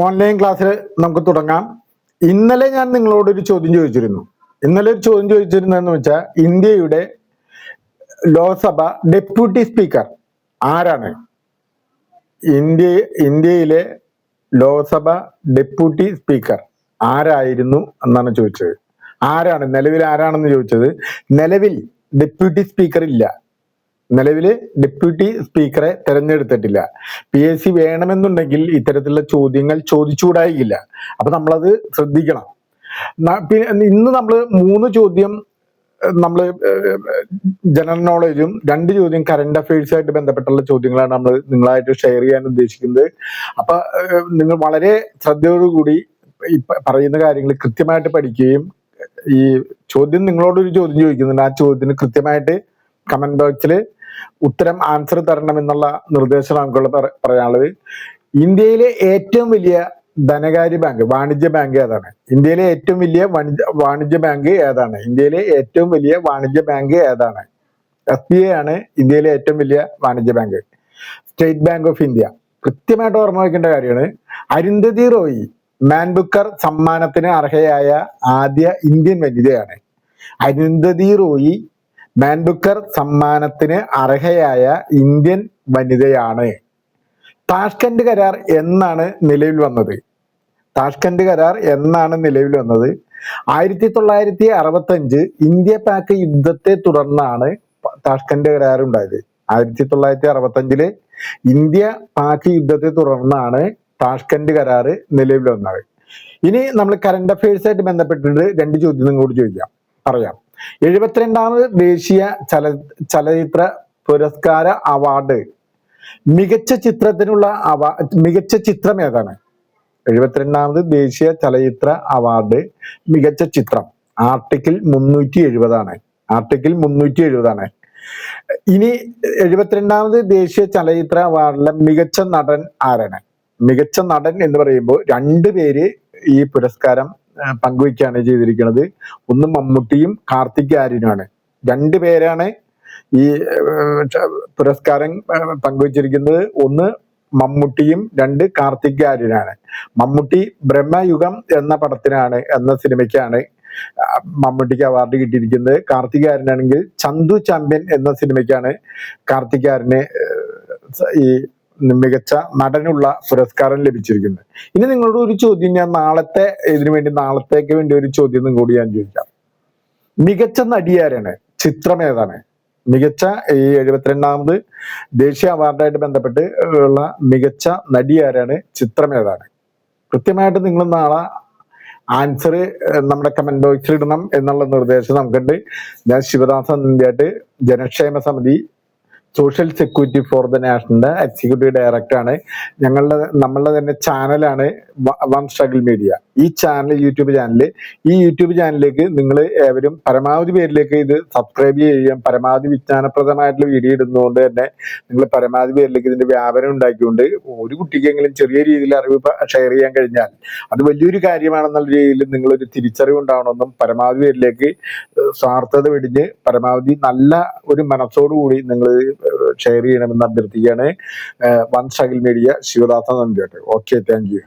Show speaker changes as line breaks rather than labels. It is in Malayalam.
ഓൺലൈൻ ക്ലാസ്സിൽ നമുക്ക് തുടങ്ങാം. ഇന്നലെ ഞാൻ നിങ്ങളോടൊരു ചോദ്യം ചോദിച്ചിരുന്നു. ഇന്നലെ ഒരു ചോദ്യം ചോദിച്ചിരുന്നതെന്ന് വെച്ചാൽ ഇന്ത്യയുടെ ലോക്സഭ ഡെപ്യൂട്ടി സ്പീക്കർ ആരാണ്? ഇന്ത്യയിലെ ലോക്സഭ ഡെപ്യൂട്ടി സ്പീക്കർ ആരായിരുന്നു എന്നാണ് ചോദിച്ചത്. നിലവിൽ ആരാണെന്ന് ചോദിച്ചത്. നിലവിൽ ഡെപ്യൂട്ടി സ്പീക്കർ ഇല്ല. നിലവില് ഡെപ്യൂട്ടി സ്പീക്കറെ തെരഞ്ഞെടുത്തിട്ടില്ല. PSC വേണമെന്നുണ്ടെങ്കിൽ ഇത്തരത്തിലുള്ള ചോദ്യങ്ങൾ ചോദിച്ചുകൂടായില്ല. അപ്പൊ നമ്മളത് ശ്രദ്ധിക്കണം. പിന്നെ ഇന്ന് നമ്മൾ 3 ചോദ്യം നമ്മൾ ജനറൽ നോളജും 2 ചോദ്യം കറണ്ട് അഫയേഴ്സ് ആയിട്ട് ബന്ധപ്പെട്ടുള്ള ചോദ്യങ്ങളാണ് നമ്മൾ നിങ്ങളായിട്ട് ഷെയർ ചെയ്യാൻ ഉദ്ദേശിക്കുന്നത്. അപ്പൊ നിങ്ങൾ വളരെ ശ്രദ്ധയോടുകൂടി ഈ പറയുന്ന കാര്യങ്ങൾ കൃത്യമായിട്ട് പഠിക്കുകയും ഈ ചോദ്യം നിങ്ങളോടൊരു ചോദ്യം ചോദിക്കുന്നുണ്ട്, ആ ചോദ്യത്തിന് കൃത്യമായിട്ട് കമന്റ് ബോക്സിൽ ഉത്തരം ആൻസർ തരണം എന്നുള്ള നിർദ്ദേശം നമുക്കുള്ള പറയാനുള്ളത്. ഇന്ത്യയിലെ ഏറ്റവും വലിയ ധനകാര്യ ബാങ്ക് വാണിജ്യ ബാങ്ക് ഏതാണ്? ഇന്ത്യയിലെ ഏറ്റവും വലിയ വാണിജ്യ ബാങ്ക് ഏതാണ്? ഇന്ത്യയിലെ ഏറ്റവും വലിയ വാണിജ്യ ബാങ്ക് ഏതാണ്? SBI ആണ് ഇന്ത്യയിലെ ഏറ്റവും വലിയ വാണിജ്യ bank. State Bank of India. കൃത്യമായിട്ട് ഓർമ്മ വയ്ക്കേണ്ട കാര്യമാണ്. അരുന്ധതി റോയ് മാൻ ബുക്കർ സമ്മാനത്തിന് അർഹയായ ആദ്യ ഇന്ത്യൻ വനിതയാണ്. അരുന്ധതി റോയ് മാൻ ബുക്കർ സമ്മാനത്തിന് അർഹയായ ഇന്ത്യൻ വനിതയാണ്. താഷ്കന്റ് കരാർ എന്നാണ് നിലവിൽ വന്നത്? 1965 ഇന്ത്യ പാക് യുദ്ധത്തെ തുടർന്നാണ് താഷ്കന്റ് കരാർ ഉണ്ടായത്. 1965 ഇന്ത്യ പാക് യുദ്ധത്തെ തുടർന്നാണ് താഷ്കന്റ് കരാർ നിലവിൽ വന്നത്. ഇനി നമ്മൾ കറണ്ട് അഫയേഴ്സ് ആയിട്ട് ബന്ധപ്പെട്ടിട്ട് 2 ചോദ്യം കൂടി പറയാം. 72ാമത് ദേശീയ ചലച്ചിത്ര പുരസ്കാര അവാർഡ് മികച്ച ചിത്രത്തിനുള്ള മികച്ച ചിത്രം ഏതാണ്? 72ാമത് ദേശീയ ചലച്ചിത്ര അവാർഡ് മികച്ച ചിത്രം ആർട്ടിക്കിൾ 370 ആണ്. ഇനി 72ാമത് ദേശീയ ചലച്ചിത്ര അവാർഡിലെ മികച്ച നടൻ ആരാണ്? മികച്ച നടൻ എന്ന് പറയുമ്പോൾ 2 പേര് ഈ പുരസ്കാരം പങ്കുവയ്ക്കുകയാണ് ചെയ്തിരിക്കുന്നത്. ഒന്ന് മമ്മൂട്ടിയും കാർത്തിക് ആര്യനുമാണ്. 2 പേരാണ് ഈ പുരസ്കാരം പങ്കുവച്ചിരിക്കുന്നത്. ഒന്ന് മമ്മൂട്ടിയും 2 കാർത്തിക് ആര്യനാണ്. മമ്മൂട്ടി ബ്രഹ്മയുഗം എന്ന സിനിമയ്ക്കാണ് മമ്മൂട്ടിക്ക് അവാർഡ് കിട്ടിയിരിക്കുന്നത്. കാർത്തിക് ആര്യനാണെങ്കിൽ ചന്തു ചാമ്പ്യൻ എന്ന സിനിമയ്ക്കാണ് കാർത്തിക് ആര്യന് ഈ മികച്ച നടനുള്ള പുരസ്കാരം ലഭിച്ചിരിക്കുന്നത്. ഇനി നിങ്ങളോട് ഒരു ചോദ്യം ഞാൻ നാളത്തേക്ക് വേണ്ടി ഒരു ചോദ്യം കൂടി ഞാൻ ചോദിക്കാം. മികച്ച നടി ആരാണ്? ചിത്രം ഏതാണ്? മികച്ച ഈ 72ാമത് ദേശീയ അവാർഡായിട്ട് ബന്ധപ്പെട്ട് ഉള്ള മികച്ച നടി ആരാണ്? ചിത്രം ഏതാണ്? കൃത്യമായിട്ട് നിങ്ങൾ നാളെ ആൻസർ നമ്മുടെ കമന്റ് ബോക്സിൽ ഇടണം എന്നുള്ള നിർദ്ദേശം നമുക്കുണ്ട്. ഞാൻ ശിവദാസൻ ഇന്ത്യയായിട്ട് Janakshema Samiti social security for the നാഷണലിന്റെ എക്സിക്യൂട്ടീവ് ഡയറക്ടറാണ്. നമ്മളുടെ തന്നെ ചാനലാണ് വൺ സ്ട്രഗിൾ മീഡിയ. ഈ യൂട്യൂബ് ചാനലിലേക്ക് നിങ്ങൾ ഏവരും പരമാവധി പേരിലേക്ക് ഇത് സബ്സ്ക്രൈബ് ചെയ്യുകയും പരമാവധി വിജ്ഞാനപ്രദമായിട്ടുള്ള വീഡിയോ ഇടുന്നതുകൊണ്ട് തന്നെ നിങ്ങൾ പരമാവധി പേരിലേക്ക് ഇതിന്റെ വ്യാപനം ഉണ്ടാക്കിക്കൊണ്ട് ഒരു കുട്ടിക്കെങ്കിലും ചെറിയ രീതിയിൽ അറിവ് ഷെയർ ചെയ്യാൻ കഴിഞ്ഞാൽ അത് വലിയൊരു കാര്യമാണെന്നുള്ള രീതിയിൽ നിങ്ങളൊരു തിരിച്ചറിവ് ഉണ്ടാവണമെന്നും പരമാവധി പേരിലേക്ക് സ്വാർത്ഥത വെടിഞ്ഞ് പരമാവധി നല്ല ഒരു മനസ്സോടുകൂടി നിങ്ങൾ ഷെയർ ചെയ്യണമെന്ന് അഭ്യർത്ഥിക്കുകയാണ്. വൺ സ്ട്രഗിൾ മീഡിയ ശിവദാസൻ നന്ദിയായിട്ട്. Okay, thank U.